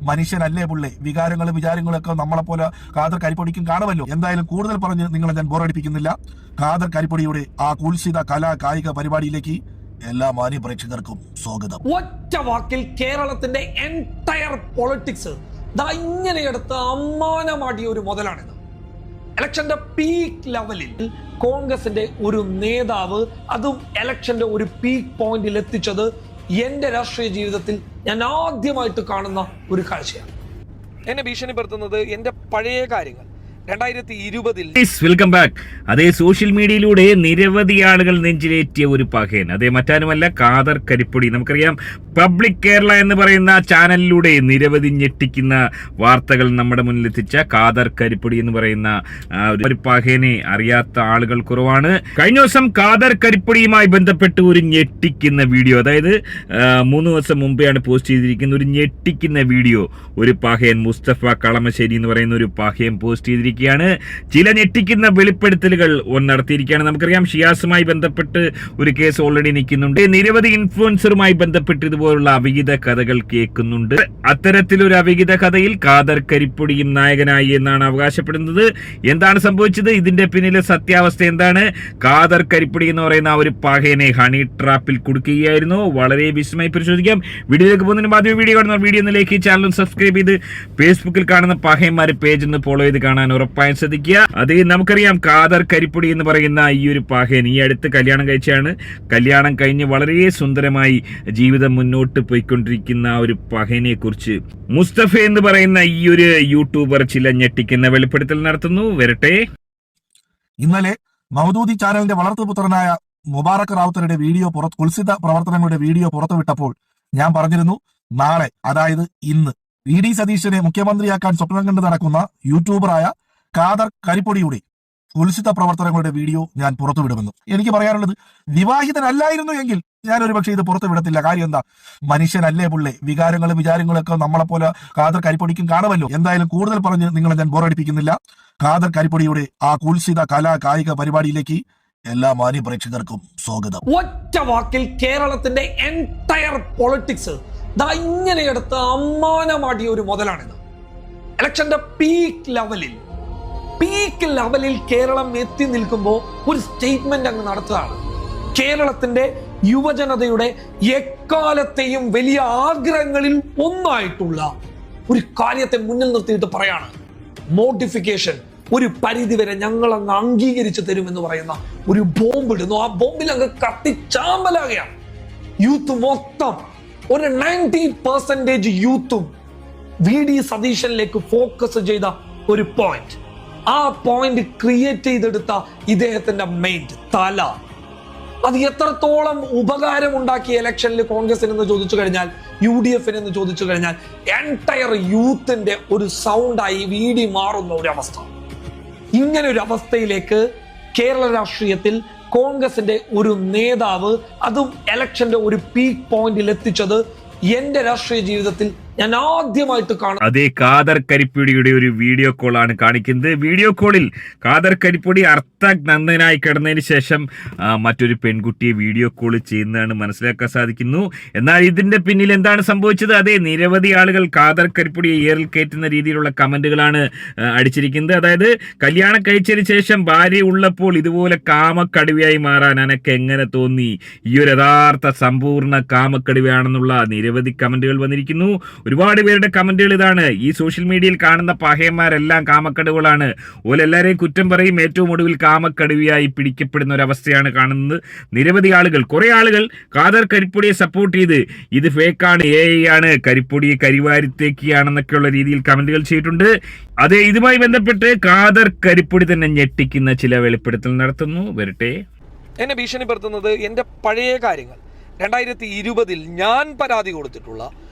മനുഷ്യനല്ലേ പുള്ളി, വികാരങ്ങളും വിചാരങ്ങളും ഒക്കെ നമ്മളെ പോലെ ഖാദർ കരിപ്പൊടിക്കും കാണുമല്ലോ. എന്തായാലും കൂടുതൽ പറഞ്ഞ് നിങ്ങളെ ഞാൻ ബോറടിപ്പിക്കുന്നില്ല. ഖാദർ കരിപ്പൊടിയുടെ ആ കുൽസിത കലാ കായിക പരിപാടിയിലേക്ക് എല്ലാ മാന്യ പ്രേക്ഷകർക്കും സ്വാഗതം. ഒറ്റ വാക്കിൽ കേരളത്തിന്റെ എൻടയർ പൊളിറ്റിക്സ് ഇങ്ങനെ എടുത്ത് അമ്മാനമാടിയ ഒരു മുതലാണിത്. ഇലക്ഷന്റെ പീക്ക് ലെവലിൽ കോൺഗ്രസിന്റെ ഒരു നേതാവ്, അതും ഇലക്ഷന്റെ ഒരു പീക്ക് പോയിന്റിൽ എത്തിച്ചത് എന്റെ രാഷ്ട്രീയ ജീവിതത്തിൽ ഞാൻ ആദ്യമായിട്ട് കാണുന്ന ഒരു കാഴ്ചയാണ്. എന്നെ ഭീഷണിപ്പെടുത്തുന്നത് എന്റെ പഴയ കാര്യങ്ങൾ 2020 വെൽക്കം ബാക്ക്. അതേ സോഷ്യൽ മീഡിയയിലൂടെ നിരവധി ആളുകൾ നെഞ്ചിലേറ്റിയ ഒരു പകയൻ, അതേ മറ്റാരുമല്ല ഖാദർ കരിപ്പൊടി. നമുക്കറിയാം, പബ്ലിക് കേരള എന്ന് പറയുന്ന ചാനലിലൂടെ നിരവധി ഞെട്ടിക്കുന്ന വാർത്തകൾ നമ്മുടെ മുന്നിലെത്തിച്ച ഖാദർ കരിപ്പൊടി എന്ന് പറയുന്ന ഒരു പകയനെ അറിയാത്ത ആളുകൾ കുറവാണ്. കഴിഞ്ഞ ദിവസം ഖാദർ കരിപ്പൊടിയുമായി ബന്ധപ്പെട്ട് ഒരു ഞെട്ടിക്കുന്ന വീഡിയോ, അതായത് 3 ദിവസം മുമ്പെയാണ് പോസ്റ്റ് ചെയ്തിരിക്കുന്ന ഒരു ഞെട്ടിക്കുന്ന വീഡിയോ ഒരു പകയൻ മുസ്തഫ കളമശ്ശേരി എന്ന് പറയുന്ന ഒരു പകയൻ പോസ്റ്റ് ചെയ്തിരിക്കുന്നത്. ചില ഞെട്ടിക്കുന്ന വെളിപ്പെടുത്തലുകൾ നടത്തിയിരിക്കുകയാണ്. നമുക്കറിയാം, ഷിയാസുമായി ബന്ധപ്പെട്ട് ഒരു കേസ് ഓൾറെഡി നിൽക്കുന്നുണ്ട്. നിരവധി ഇൻഫ്ലുവൻസറുമായി ബന്ധപ്പെട്ട് ഇതുപോലുള്ള അവിഹിത കഥകൾ കേൾക്കുന്നുണ്ട്. അത്തരത്തിലൊരു അവിഹിത കഥയിൽ ഖാദർ കരിപ്പൊടിയും നായകനായി എന്നാണ് അവകാശപ്പെടുന്നത്. എന്താണ് സംഭവിച്ചത്? ഇതിന്റെ പിന്നിലെ സത്യാവസ്ഥ എന്താണ്? ഖാദർ കരിപ്പൊടി എന്ന് പറയുന്ന ഒരു പകയനെ ഹണി ട്രാപ്പിൽ കുടുക്കുകയായിരുന്നു. വളരെ വിശദമായി പരിശോധിക്കാം. വീഡിയോയിലേക്ക് പോകുന്നതിന് ആദ്യം വീഡിയോ കാണുന്ന വീഡിയോ ഒന്നിലേക്ക് ചാനൽ സബ്സ്ക്രൈബ് ചെയ്ത് ഫേസ്ബുക്കിൽ കാണുന്ന പകയന്മാരെ പേജ് ഒന്ന് ഫോളോ ചെയ്ത് കാണാൻ ഉറപ്പായും ശ്രദ്ധിക്കുക. അത് നമുക്കറിയാം, ഖാദർ കരിപ്പൊടി എന്ന് പറയുന്ന ഈ ഒരു പകയൻ ഈ അടുത്ത് കല്യാണം കഴിച്ചാണ്. കല്യാണം കഴിഞ്ഞ് വളരെ സുന്ദരമായി ജീവിതം മുന്നോട്ട് പോയിക്കൊണ്ടിരിക്കുന്ന ഒരു പകയനെ കുറിച്ച് മുസ്തഫ എന്ന് പറയുന്ന ഈ ഒരു യൂട്യൂബർ ചില ഞെട്ടിക്കുന്ന വെളിപ്പെടുത്തൽ നടത്തുന്നു. വരട്ടെ. ഇന്നലെ മൗദൂദി ചാനലിന്റെ വളർത്തുപുത്രനായ മുബാറക് റാവുത്തറുടെ വീഡിയോ കുൽസിത പ്രവർത്തനങ്ങളുടെ വീഡിയോ പുറത്തുവിട്ടപ്പോൾ ഞാൻ പറഞ്ഞിരുന്നു, നാളെ, അതായത് ഇന്ന്, വി ഡി സതീശനെ മുഖ്യമന്ത്രിയാക്കാൻ സ്വപ്നം കണ്ട് നടക്കുന്ന യൂട്യൂബറായ ഖാദർ കരിപ്പൊടിയുടെ കുൽസിത പ്രവർത്തനങ്ങളുടെ വീഡിയോ ഞാൻ പുറത്തുവിടുമെന്ന്. എനിക്ക് പറയാനുള്ളത്, വിവാഹിതനല്ലായിരുന്നു എങ്കിൽ ഞാൻ ഒരു പക്ഷേ ഇത് പുറത്തുവിടത്തില്ല. കാര്യം എന്താ, മനുഷ്യനല്ലേ പുള്ളി, വികാരങ്ങളും വിചാരങ്ങളും ഒക്കെ നമ്മളെ പോലെ ഖാദർ കരിപ്പൊടിക്കും കാണുമല്ലോ. എന്തായാലും കൂടുതൽ പറഞ്ഞ് നിങ്ങളെ ഞാൻ ബോറടിപ്പിക്കുന്നില്ല. ഖാദർ കരിപ്പൊടിയുടെ ആ കുൽസിത കലാ കായിക പരിപാടിയിലേക്ക് എല്ലാ മാന്യ പ്രേക്ഷകർക്കും സ്വാഗതം. ഒറ്റ വാക്കിൽ കേരളത്തിന്റെ എൻടയർ പൊളിറ്റിക്സ് ഇങ്ങനെ എടുത്ത് അമ്മാനമാടിയ ഒരു മുതലാണിത്. ഇലക്ഷന്റെ പീക്ക് ലെവലിൽ കേരളം എത്തി നിൽക്കുമ്പോൾ ഒരു സ്റ്റേറ്റ്മെന്റ് അങ്ങ് നടത്തുകയാണ്. കേരളത്തിന്റെ യുവജനതയുടെ എക്കാലത്തെയും വലിയ ആഗ്രഹങ്ങളിൽ ഒന്നായിട്ടുള്ള ഒരു കാര്യത്തെ മുന്നിൽ നിർത്തിയിട്ട് പറയാണ്, മോഡിഫിക്കേഷൻ ഒരു പരിധിവരെ ഞങ്ങൾ അങ്ങ് അംഗീകരിച്ചു തരുമെന്ന് പറയുന്ന ഒരു ബോംബ് ഇടുന്നു. ആ ബോംബിൽ അങ്ങ് കത്തിച്ചാമ്പലാകുകയാണ്. യൂത്ത് മൊത്തം, ഒരു 90% യൂത്തും വി ഡി സതീശനിലേക്ക് ഫോക്കസ് ചെയ്ത ഒരു പോയിന്റ്, ആ പോയിന്റ് ക്രിയേറ്റ് ചെയ്തെടുത്ത ഇദ്ദേഹത്തിന്റെ മെയിൻ തല, അത് എത്രത്തോളം ഉപകാരം ഉണ്ടാക്കിയ ഇലക്ഷനിൽ കോൺഗ്രസിന് എന്ന് ചോദിച്ചു കഴിഞ്ഞാൽ, UDF എന്ന് ചോദിച്ചു കഴിഞ്ഞാൽ, എൻടയർ യൂത്തിന്റെ ഒരു സൗണ്ടായി വി ഡി മാറുന്ന ഒരു അവസ്ഥ. ഇങ്ങനെ ഒരു അവസ്ഥയിലേക്ക് കേരള രാഷ്ട്രീയത്തിൽ കോൺഗ്രസിന്റെ ഒരു നേതാവ്, അതും ഇലക്ഷന്റെ ഒരു പീക്ക് പോയിന്റിൽ എത്തിച്ചത് എന്റെ രാഷ്ട്രീയ ജീവിതത്തിൽ ഞാൻ ആദ്യമായിട്ട് കാണും. അതേ ഖാദർ കരിപ്പൊടിയുടെ ഒരു വീഡിയോ കോളാണ് കാണിക്കുന്നത്. വീഡിയോ കോളിൽ ഖാദർ കരിപ്പൊടി അർത്ഥനന്ദനായി കിടന്നതിന് ശേഷം മറ്റൊരു പെൺകുട്ടിയെ വീഡിയോ കോൾ ചെയ്യുന്നതാണ് മനസ്സിലാക്കാൻ സാധിക്കുന്നു. എന്നാൽ ഇതിന്റെ പിന്നിൽ എന്താണ് സംഭവിച്ചത്? അതേ നിരവധി ആളുകൾ ഖാദർ കരിപ്പൊടിയെ ഏറിൽ കയറ്റുന്ന രീതിയിലുള്ള കമന്റുകളാണ് അടിച്ചിരിക്കുന്നത്. അതായത്, കല്യാണം കഴിച്ചതിന് ശേഷം ഭാര്യ ഉള്ളപ്പോൾ ഇതുപോലെ കാമക്കടുവയായി മാറാൻ അനക്ക് എങ്ങനെ തോന്നി? ഈ ഒരു യഥാർത്ഥ സമ്പൂർണ്ണ കാമക്കടുവയാണെന്നുള്ള നിരവധി കമന്റുകൾ വന്നിരിക്കുന്നു. ഒരുപാട് പേരുടെ കമന്റുകൾ ഇതാണ്: ഈ സോഷ്യൽ മീഡിയയിൽ കാണുന്ന പഹയന്മാരെല്ലാം കാമക്കടുകളാണ്, ഓലെല്ലാരെയും കുറ്റം പറയും, ഏറ്റവും ഒടുവിൽ കാമക്കടുവിയായി പിടിക്കപ്പെടുന്ന ഒരവസ്ഥയാണ് കാണുന്നത്. നിരവധി ആളുകൾ, കുറെ ആളുകൾ ഖാദർ കരിപ്പൊടിയെ സപ്പോർട്ട് ചെയ്ത് ഇത് ഫേക്കാണ്, AI ആണ്, കരിപ്പൊടിയെ കരിവാരിത്തേക്കാണെന്നൊക്കെയുള്ള രീതിയിൽ കമന്റുകൾ ചെയ്തിട്ടുണ്ട്. അതെ, ഇതുമായി ബന്ധപ്പെട്ട് ഖാദർ കരിപ്പൊടി തന്നെ ഞെട്ടിക്കുന്ന ചില വെളിപ്പെടുത്തൽ നടത്തുന്നു. വരട്ടെ. എന്നെ ഭീഷണിപ്പെടുത്തുന്നത് എന്റെ പഴയ കാര്യങ്ങൾ 2020 ഞാൻ പരാതി കൊടുത്തിട്ടുള്ള,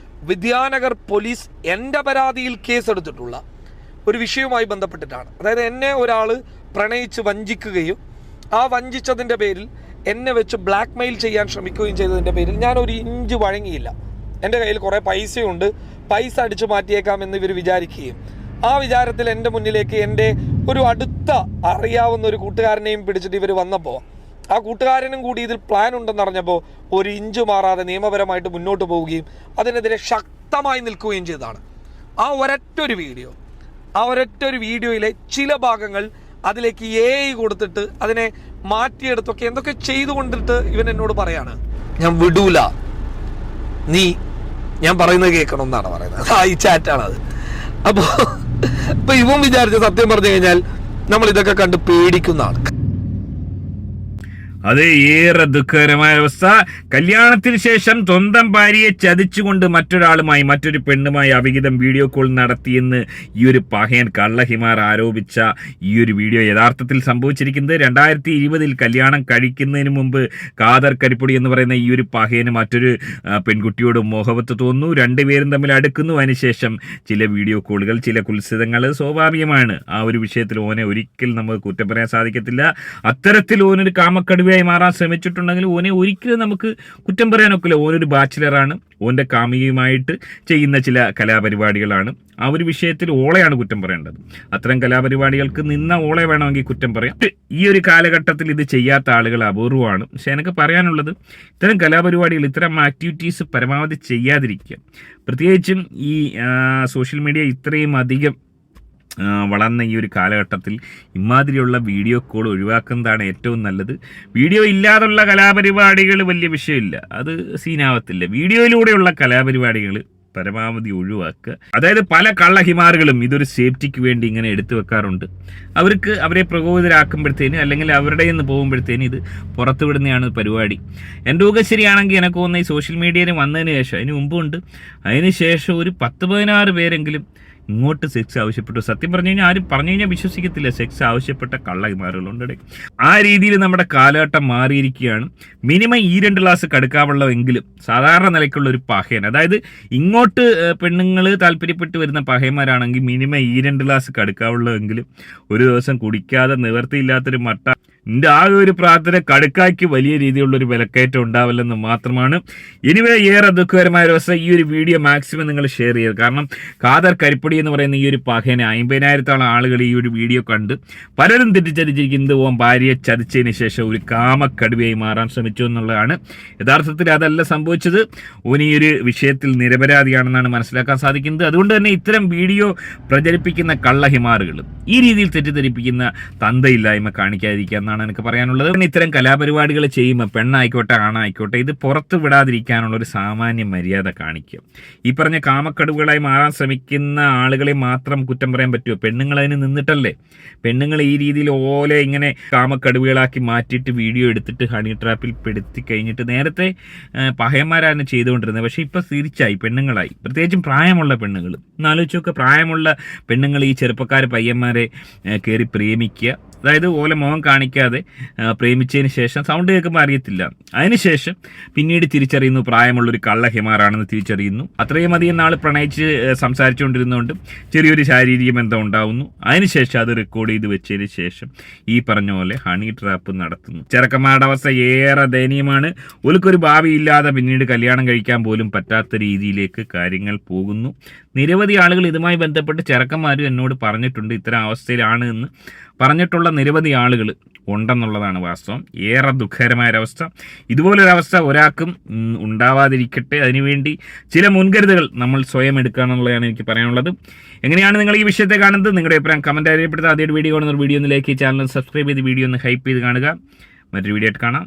വിദ്യാനഗർ പോലീസ് എൻ്റെ പരാതിയിൽ കേസെടുത്തിട്ടുള്ള ഒരു വിഷയവുമായി ബന്ധപ്പെട്ടിട്ടാണ്. അതായത്, എന്നെ ഒരാൾ പ്രണയിച്ച് വഞ്ചിക്കുകയും ആ വഞ്ചിച്ചതിൻ്റെ പേരിൽ എന്നെ വെച്ച് ബ്ലാക്ക് മെയിൽ ചെയ്യാൻ ശ്രമിക്കുകയും ചെയ്തതിൻ്റെ പേരിൽ ഞാൻ ഒരു ഇഞ്ച് വഴങ്ങിയില്ല. എൻ്റെ കയ്യിൽ കുറേ പൈസയുണ്ട്, പൈസ അടിച്ചു മാറ്റിയേക്കാം എന്ന് ഇവർ വിചാരിക്കുകയും ആ വിചാരത്തിൽ എൻ്റെ മുന്നിലേക്ക് എൻ്റെ ഒരു അടുത്ത അറിയാവുന്ന ഒരു കൂട്ടുകാരനെയും പിടിച്ചിട്ട് ഇവർ വന്നപ്പോൾ ആ കൂട്ടുകാരനും കൂടി ഇതിൽ പ്ലാൻ ഉണ്ടെന്നറിഞ്ഞപ്പോൾ ഒരു ഇഞ്ച് മാറാതെ നിയമപരമായിട്ട് മുന്നോട്ട് പോവുകയും അതിനെതിരെ ശക്തമായി നിൽക്കുകയും ചെയ്തതാണ്. ആ ഒരൊറ്റൊരു വീഡിയോയിലെ ചില ഭാഗങ്ങൾ അതിലേക്ക് AI കൊടുത്തിട്ട് അതിനെ മാറ്റിയെടുത്തൊക്കെ എന്തൊക്കെ ചെയ്തുകൊണ്ടിട്ട് ഇവൻ എന്നോട് പറയാണ്, ഞാൻ വിടൂല, നീ ഞാൻ പറയുന്നത് കേൾക്കണം എന്നാണ് പറയുന്നത്. ഈ ചാറ്റാണത്. അപ്പൊ ഇവൻ വിചാരിച്ച സത്യം പറഞ്ഞു കഴിഞ്ഞാൽ നമ്മൾ ഇതൊക്കെ കണ്ട് പേടിക്കുന്നതാണ്. അത് ഏറെ ദുഃഖകരമായ അവസ്ഥ. കല്യാണത്തിന് ശേഷം സ്വന്തം ഭാര്യയെ ചതിച്ചുകൊണ്ട് മറ്റൊരു പെണ്ണുമായി അവിഹിതം വീഡിയോ കോൾ നടത്തിയെന്ന് ഈ ഒരു പഹയൻ കള്ളഹിമാർ ആരോപിച്ച ഈ ഒരു വീഡിയോ യഥാർത്ഥത്തിൽ സംഭവിച്ചിരിക്കുന്നത് 2020 കല്യാണം കഴിക്കുന്നതിന് മുമ്പ് കാദർ കരിപ്പൊടി എന്ന് പറയുന്ന ഈ ഒരു പഹയന് മറ്റൊരു പെൺകുട്ടിയോട് മോഹവത്ത് തോന്നുന്നു. രണ്ടുപേരും തമ്മിൽ അടുക്കുന്നു. അതിനുശേഷം ചില വീഡിയോ കോളുകൾ, ചില കുൽസിതങ്ങൾ സ്വാഭാവികമാണ്. ആ ഒരു വിഷയത്തിൽ ഓനെ ഒരിക്കൽ നമുക്ക് കുറ്റം പറയാൻ സാധിക്കത്തില്ല. അത്തരത്തിൽ ഓനൊരു കാമക്കടുവയായി മാറാൻ ശ്രമിച്ചിട്ടുണ്ടെങ്കിൽ ഓനെ ഒരിക്കലും നമുക്ക് കുറ്റം പറയാനൊക്കില്ല. ഓനൊരു ബാച്ചിലറാണ്. ഓൻ്റെ കാമുകിയുമായിട്ട് ചെയ്യുന്ന ചില കലാപരിപാടികളാണ്. ആ ഒരു വിഷയത്തിൽ ഓളെയാണ് കുറ്റം പറയേണ്ടത്. അത്തരം കലാപരിപാടികൾക്ക് നിന്ന ഓളെ വേണമെങ്കിൽ കുറ്റം പറയാം. ഈ ഒരു കാലഘട്ടത്തിൽ ഇത് ചെയ്യാത്ത ആളുകൾ അപൂർവമാണ്. പക്ഷെ എനിക്ക് പറയാനുള്ളത്, ഇത്തരം കലാപരിപാടികൾ, ഇത്തരം ആക്ടിവിറ്റീസ് പരമാവധി ചെയ്യാതിരിക്കുക. പ്രത്യേകിച്ചും ഈ സോഷ്യൽ മീഡിയ ഇത്രയും അധികം വളർന്ന ഈ ഒരു കാലഘട്ടത്തിൽ ഇമാതിരിയുള്ള വീഡിയോ കോൾ ഒഴിവാക്കുന്നതാണ് ഏറ്റവും നല്ലത്. വീഡിയോ ഇല്ലാതുള്ള കലാപരിപാടികൾ വലിയ വിഷയമില്ല, അത് സീനാവത്തില്ല. വീഡിയോയിലൂടെയുള്ള കലാപരിപാടികൾ പരമാവധി ഒഴിവാക്കുക. അതായത് പല കള്ളഹിമാറുകളും ഇതൊരു സേഫ്റ്റിക്ക് വേണ്ടി ഇങ്ങനെ എടുത്തു വെക്കാറുണ്ട്. അവരെ പ്രകോപിതരാക്കുമ്പോഴത്തേന് അല്ലെങ്കിൽ അവരുടെ നിന്ന് പോകുമ്പോഴത്തേന് ഇത് പുറത്തു വിടുന്നതാണ് പരിപാടി. എൻ്റെ ഊഹം ശരിയാണെങ്കിൽ എനിക്ക് തോന്നുന്ന ഈ സോഷ്യൽ മീഡിയയിൽ വന്നതിന് ശേഷം, അതിന് മുമ്പുണ്ട്, അതിന് ശേഷം ഒരു 10-16 പേരെങ്കിലും ഇങ്ങോട്ട് സെക്സ് ആവശ്യപ്പെട്ടു. സത്യം പറഞ്ഞു കഴിഞ്ഞാൽ ആരും പറഞ്ഞു കഴിഞ്ഞാൽ വിശ്വസിക്കത്തില്ല, സെക്സ് ആവശ്യപ്പെട്ട കള്ളഹിമാറുകളുണ്ട്. ആ രീതിയിൽ നമ്മുടെ കാലഘട്ടം മാറിയിരിക്കുകയാണ്. മിനിമം ഈ 2 ഗ്ലാസ് കടുക്കാവുള്ളതെങ്കിലും സാധാരണ നിലയ്ക്കുള്ള ഒരു പഹയൻ, അതായത് ഇങ്ങോട്ട് പെണ്ണുങ്ങൾ താല്പര്യപ്പെട്ട് വരുന്ന പഹയന്മാരാണെങ്കിൽ മിനിമം ഈ 2 ഗ്ലാസ് കടുക്കാവുള്ളതെങ്കിലും ഒരു ദിവസം കുടിക്കാതെ നിവർത്തിയില്ലാത്തൊരു മട്ട. എൻ്റെ ആ ഒരു പ്രാർത്ഥന കടുക്കായ്ക്ക് വലിയ രീതിയിലുള്ളൊരു വിലക്കയറ്റം ഉണ്ടാവില്ലെന്ന് മാത്രമാണ്. എനിവേ, ഏറെ ദുഃഖകരമായ ഒരു അവസ്ഥ. ഈ ഒരു വീഡിയോ മാക്സിമം നിങ്ങൾ ഷെയർ ചെയ്യുക. കാരണം കാദർ കരിപ്പൊടി എന്ന് പറയുന്ന ഈ ഒരു പഹയനെ 50,000-ഓളം ആളുകൾ ഈ ഒരു വീഡിയോ കണ്ട് പലരും തെറ്റിദ്ധരിച്ചിരിക്കുന്നത് ഓൻ ഭാര്യയെ ചതിച്ചതിന് ശേഷം ഒരു കാമക്കടുവയായി മാറാൻ ശ്രമിച്ചു എന്നുള്ളതാണ്. യഥാർത്ഥത്തിൽ അതല്ല സംഭവിച്ചത്. ഓൻ ഈ ഒരു വിഷയത്തിൽ നിരപരാധിയാണെന്നാണ് മനസ്സിലാക്കാൻ സാധിക്കുന്നത്. അതുകൊണ്ട് തന്നെ ഇത്തരം വീഡിയോ പ്രചരിപ്പിക്കുന്ന കള്ളഹിമാറുകൾ, ഈ രീതിയിൽ തെറ്റിദ്ധരിപ്പിക്കുന്ന തന്തയില്ലായ്മ കാണിക്കാതിരിക്കുക എന്നാണ് എനിക്ക് പറയാനുള്ളത്. പിന്നെ ഇത്തരം കലാപരിപാടികൾ ചെയ്യുമ്പോൾ പെണ്ണായിക്കോട്ടെ ആണായിക്കോട്ടെ ഇത് പുറത്ത് വിടാതിരിക്കാനുള്ള ഒരു സാമാന്യ മര്യാദ കാണിക്കുക. ഈ പറഞ്ഞ കാമക്കടുവകളായി മാറാൻ ശ്രമിക്കുന്ന ആളുകളെ മാത്രം കുറ്റം പറയാൻ പറ്റുമോ? പെണ്ണുങ്ങൾ അതിന് നിന്നിട്ടല്ലേ. പെണ്ണുങ്ങൾ ഈ രീതിയിൽ ഓലെ ഇങ്ങനെ കാമക്കടുവകളാക്കി മാറ്റിയിട്ട് വീഡിയോ എടുത്തിട്ട് ഹണി ട്രാപ്പിൽ പെടുത്തി കഴിഞ്ഞിട്ട് നേരത്തെ പഹയന്മാരാണ് ചെയ്തുകൊണ്ടിരുന്നത്. പക്ഷേ ഇപ്പോൾ തിരിച്ചായി, പെണ്ണുങ്ങളായി. പ്രത്യേകിച്ചും പ്രായമുള്ള പെണ്ണുങ്ങൾ. എന്നാലോചിച്ചൊക്കെ പ്രായമുള്ള പെണ്ണുങ്ങൾ ഈ ചെറുപ്പക്കാർ പയ്യന്മാരെ കയറി പ്രേമിക്കുക. അതായത് ഓലെ മുഖം കാണിക്കാതെ പ്രേമിച്ചതിന് ശേഷം സൗണ്ട് കേൾക്കുമ്പോൾ അറിയത്തില്ല. അതിനുശേഷം പിന്നീട് തിരിച്ചറിയുന്നു പ്രായമുള്ളൊരു കള്ളഹിമാറാണെന്ന് തിരിച്ചറിയുന്നു. അത്രയും അധികം നാൾ പ്രണയിച്ച് സംസാരിച്ചുകൊണ്ടിരുന്നുകൊണ്ട് ചെറിയൊരു ശാരീരിക ബന്ധം ഉണ്ടാവുന്നു. അതിനുശേഷം അത് റെക്കോർഡ് ചെയ്ത് വെച്ചതിന് ശേഷം ഈ പറഞ്ഞ പോലെ ഹണി ട്രാപ്പ് നടത്തുന്നു. ചെറുക്കന്മാരുടെ അവസ്ഥ ഏറെ ദയനീയമാണ്. ഒലുക്കൊരു ഭാവിയില്ലാതെ പിന്നീട് കല്യാണം കഴിക്കാൻ പോലും പറ്റാത്ത രീതിയിലേക്ക് കാര്യങ്ങൾ പോകുന്നു. നിരവധി ആളുകൾ ഇതുമായി ബന്ധപ്പെട്ട് ചെറുക്കന്മാരും എന്നോട് പറഞ്ഞിട്ടുണ്ട്. ഇത്തരം അവസ്ഥയിലാണ് എന്ന് പറഞ്ഞിട്ടുള്ള നിരവധി ആളുകൾ ഉണ്ടെന്നുള്ളതാണ് വാസ്തവം. ഏറെ ദുഃഖകരമായൊരവസ്ഥ. ഇതുപോലൊരവസ്ഥ ഒരാൾക്കും ഉണ്ടാവാതിരിക്കട്ടെ. അതിനുവേണ്ടി ചില മുൻകരുതലുകൾ നമ്മൾ സ്വയം എടുക്കുക എന്നുള്ളതാണ് എനിക്ക് പറയാനുള്ളത്. എങ്ങനെയാണ് നിങ്ങൾ ഈ വിഷയത്തെ കാണുന്നത്? നിങ്ങളുടെ അഭിപ്രായം കമൻറ്റ് അറിയപ്പെടുത്തുക. ആദ്യമായിട്ട് വീഡിയോ കാണുന്ന വീഡിയോ ഒന്ന് ലൈക്ക് ചെയ്ത് ചാനൽ സബ്സ്ക്രൈബ് ചെയ്ത് വീഡിയോ ഒന്ന് ഹൈപ്പ് ചെയ്ത് കാണുക. മറ്റൊരു വീഡിയോ ആയിട്ട് കാണാം.